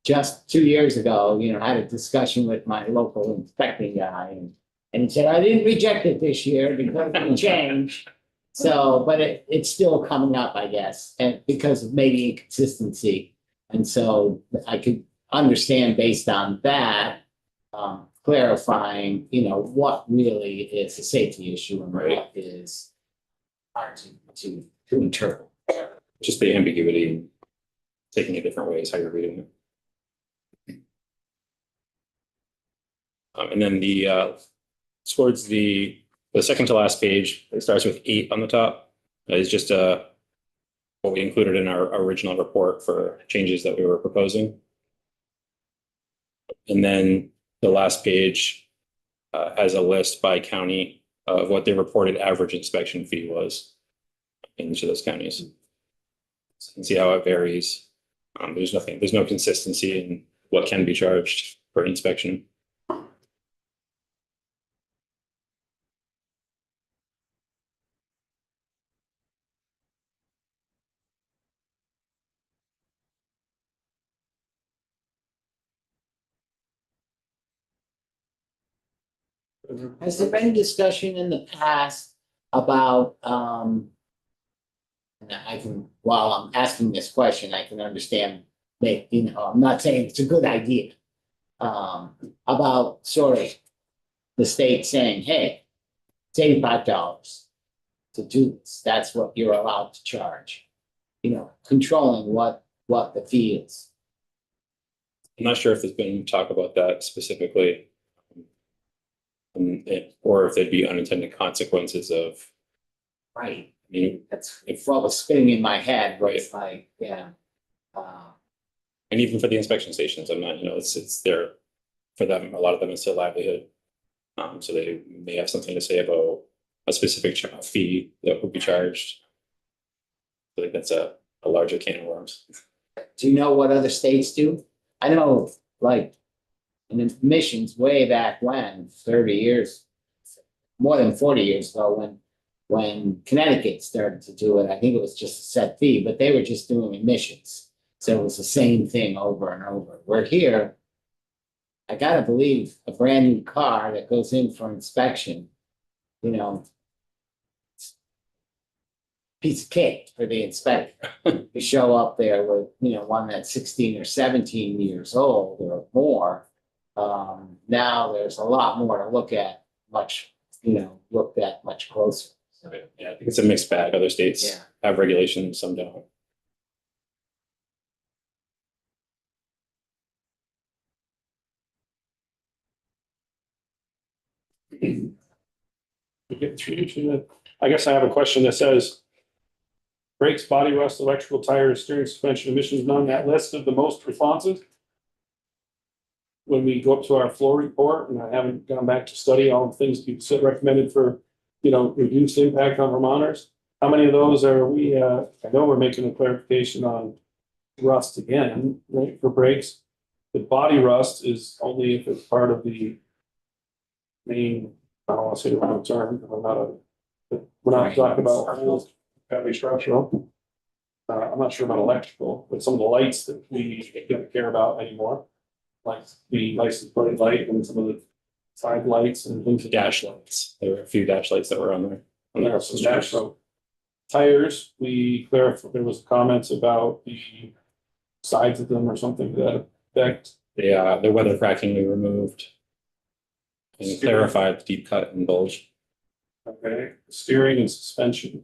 just 2 years ago, you know, I had a discussion with my local inspecting guy and he said, I didn't reject it this year because of the change. So, but it's still coming up, I guess, and because of maybe inconsistency. And so I could understand based on that, clarifying, you know, what really is a safety issue and what is hard to interpret. Just the ambiguity and taking it different ways, how you're reading it. And then towards the second to last page, it starts with 8 on the top. Is just what we included in our original report for changes that we were proposing. And then the last page has a list by county of what their reported average inspection fee was in each of those counties. So you can see how it varies. There's no consistency in what can be charged for inspection. Has there been discussion in the past about, and I can, while I'm asking this question, I can understand that, I'm not saying it's a good idea. About sort of the state saying, hey, it's $85 to do this. That's what you're allowed to charge. Controlling what the fee is. I'm not sure if there's been talk about that specifically. Or if there'd be unintended consequences of, Right. I mean, That's what was spinning in my head, was like, yeah. and even for the inspection stations, I'm not, it's there for them, a lot of them it's their livelihood. So they may have something to say about a specific fee that would be charged. I think that's a larger can of worms. Do you know what other states do? I know, like, in admissions way back when, 30 years, more than 40 years ago, when Connecticut started to do it, I think it was just a set fee, but they were just doing admissions. So it was the same thing over and over. We're here, I gotta believe a brand new car that goes in for inspection, piece of cake for the inspector. To show up there with, one that's 16 or 17 years old or more. Now there's a lot more to look at, looked at much closer. Yeah, I think it's a mixed bag. Other states Yeah. have regulations, some don't. I guess I have a question that says brakes, body rust, electrical tires, steering suspension emissions, none, that list of the most responsive. When we go up to our floor report, and I haven't gone back to study all the things you said recommended for, reduced impact on Vermonters. How many of those are we, I know we're making a clarification on rust again, right, for brakes. The body rust is only if it's part of the main, I don't want to say the wrong term, we're not talking about whole heavy structural. I'm not sure about electrical, but some of the lights that we don't care about anymore, like the license plate light and some of the side lights and things. Dash lights. There were a few dash lights that were on there. There, so dash, so tires, we clarified, there was comments about the sides of them or something to that effect. The weather cracking we removed. And clarified the deep cut and bulge. Okay, steering and suspension.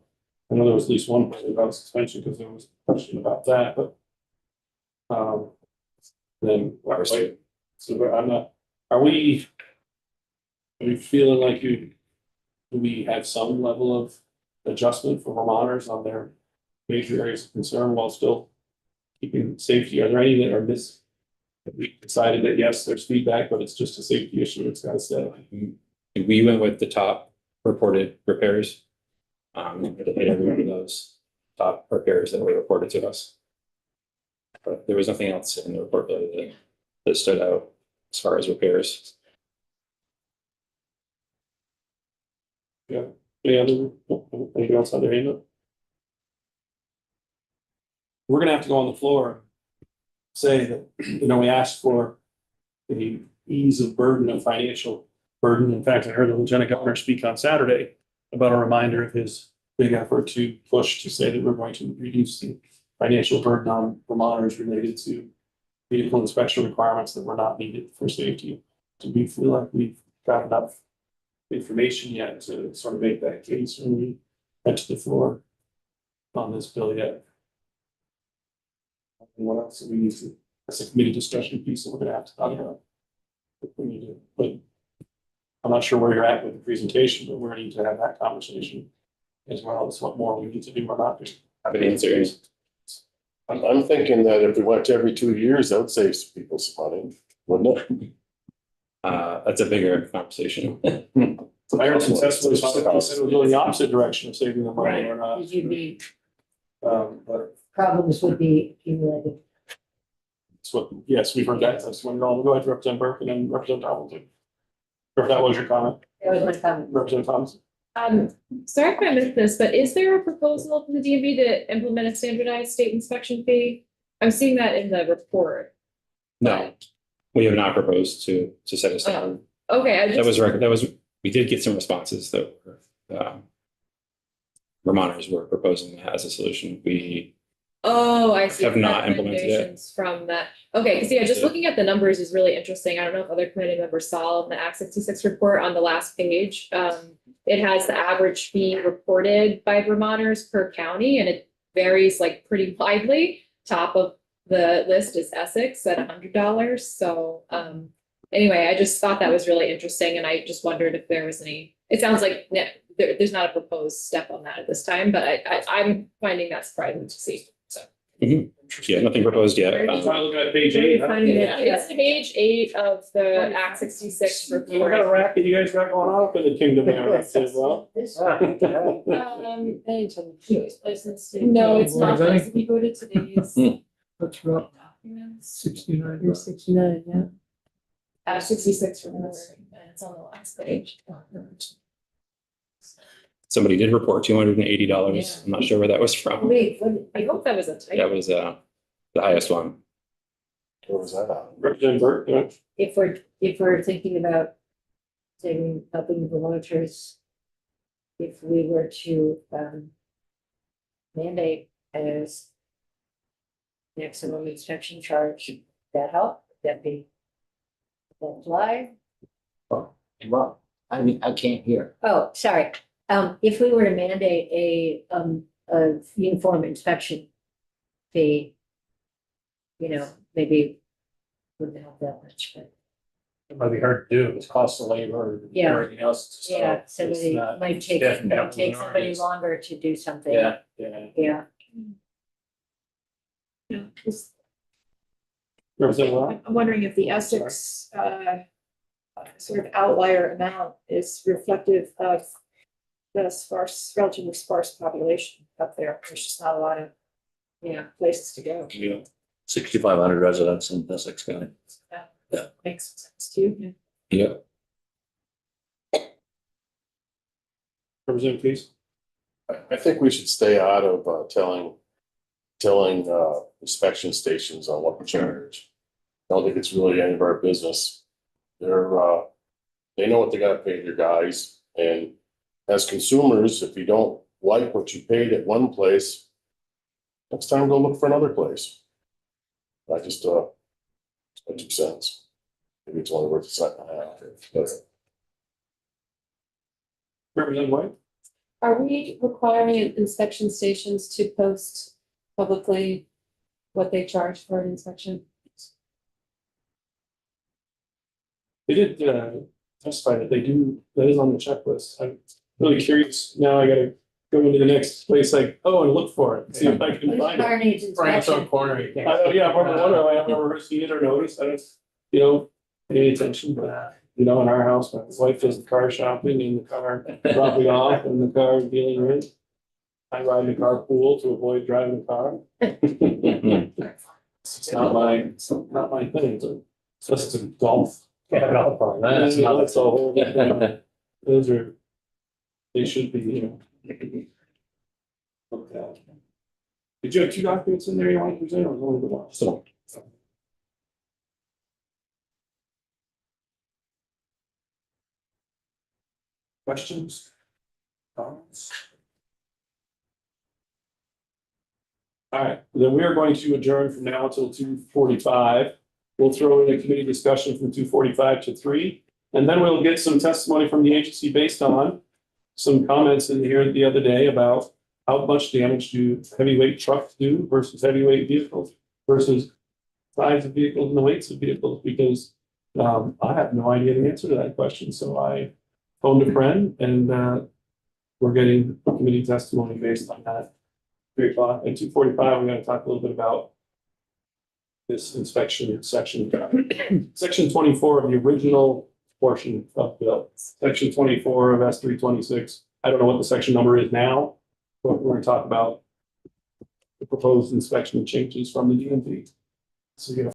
I know there was at least one question about suspension because there was a question about that, but. Then, so I'm not, are we feeling like do we have some level of adjustment for Vermonters on their major areas of concern while still keeping safety? Are there any that are missing? We decided that yes, there's feedback, but it's just a safety issue. It's got to stay. We went with the top reported repairs. Hit every one of those top repairs that were reported to us. But there was nothing else in the report that stood out as far as repairs. Yeah. Anything else on their hand up? We're gonna have to go on the floor and say that, we asked for the ease of burden of financial burden. In fact, I heard the Lieutenant Governor speak on Saturday about a reminder of his big effort to push to say that we're going to reduce the financial burden on Vermonters related to vehicle inspection requirements that were not needed for safety. Do we feel like we've got enough information yet to sort of make that case when we head to the floor on this bill yet? And what else do we need to, that's a committee discussion piece that we're gonna have to talk about. We need to, but I'm not sure where you're at with the presentation, but we need to have that conversation as well as what more we need to do or not do. Happy to answer. I'm thinking that if we went to every 2 years, that would save some people some money, wouldn't it? That's a bigger conversation. I heard some testimony, so I said it was going the opposite direction of saving them money or not. You'd be, But problems would be accumulated. it's what, yes, we've heard that. That's when we're all, go ahead to Representative Burke and then Representative Tomlinson. Or if that was your comment, That was my comment. Representative Thompson. Sorry if I missed this, but is there a proposal from the DMV to implement a standardized state inspection fee? I'm seeing that in the report. No, we have not proposed to set a standard. Okay, That was we did get some responses that were, Vermonters were proposing that as a solution. We Oh, I see. Have not implemented it. Recommendations from that. Okay, because yeah, just Yeah. looking at the numbers is really interesting. I don't know if other committee members saw the Act 66 report on the last page. It has the average fee reported by Vermonters per county, and it varies like pretty widely. Top of the list is Essex at $100. So anyway, I just thought that was really interesting, and I just wondered if there was any. It sounds like there's not a proposed step on that at this time, but I'm finding that surprising to see. So. Yeah, nothing proposed yet. I'm looking at page 8. huh? Yeah, it's page 8 of the Act 66 What kind report. of racket you guys got going on up in the kingdom there as well? This No, it's not. If you go to today's What's wrong? documents, 69. 69, yeah. Act 66 report, and it's on the last page. Somebody did report $280. Yeah. I'm not sure where that was from. Wait, I hope that was a That typo. was the highest one. Where was that at? Representative Burke, yeah. if we're thinking about saving, helping the voters, if we were to mandate as maximum inspection charge, that help, that be that fly? Well, I mean, I can't hear. Oh, sorry. If we were to mandate a uniform inspection fee, maybe wouldn't help that much, but It might be hard to do, it's cost of labor, and Yeah. everything else. so yeah, it's somebody not- might take, definitely might take somebody priorities. longer to do something. Yeah, yeah. Yeah. Representative Lott? I'm wondering if the Essex, sort of outlier amount is reflective of the relatively sparse population up there. There's just not a lot of, places to go. Yeah. 6,500 residents in Essex County. Makes sense to you. Yeah. Representative Case? I think we should stay out of telling inspection stations on what to charge. I don't think it's really any of our business. They know what they gotta pay their guys, and as consumers, if you don't like what you paid at one place, next time go look for another place. I just, it's my 2 cents. Maybe it's only worth a cent and a half, but Representative White? Are we requiring inspection stations to post publicly what they charge for an inspection? They did testify that they do, that is on the checklist. I'm really curious. Now I gotta go into the next place, like, and look for it, see if I can find it. Car needs Branch on inspection. corner. you I can't- know, yeah, I'm wondering, I've never seen it or noticed. I don't, pay any attention, but, in our house, my wife does the car shopping and the car dropping off and the car dealing with. I ride the carpool to avoid driving the car. It's not my thing, it's just a golf. Yeah, no problem. That's not- That's a whole different- Those are, they should be, looked at. Did you have 2 documents in there you wanted to present, or was only the one? So, Questions? Comments? All right, then we are going to adjourn from now until 2:45. We'll throw in a committee discussion from 2:45 to 3, and then we'll get some testimony from the agency based on some comments in here the other day about how much damage do heavyweight trucks do versus heavyweight vehicles versus size of vehicles and the weights of vehicles, because I have no idea the answer to that question, so I phoned a friend and we're getting committee testimony based on that. 3:00 at 2:45, we're gonna talk a little bit about this inspection section. Section 24 of the original portion of the bill, section 24 of S 326. I don't know what the section number is now, but we're gonna talk about the proposed inspection changes from the DMV. So you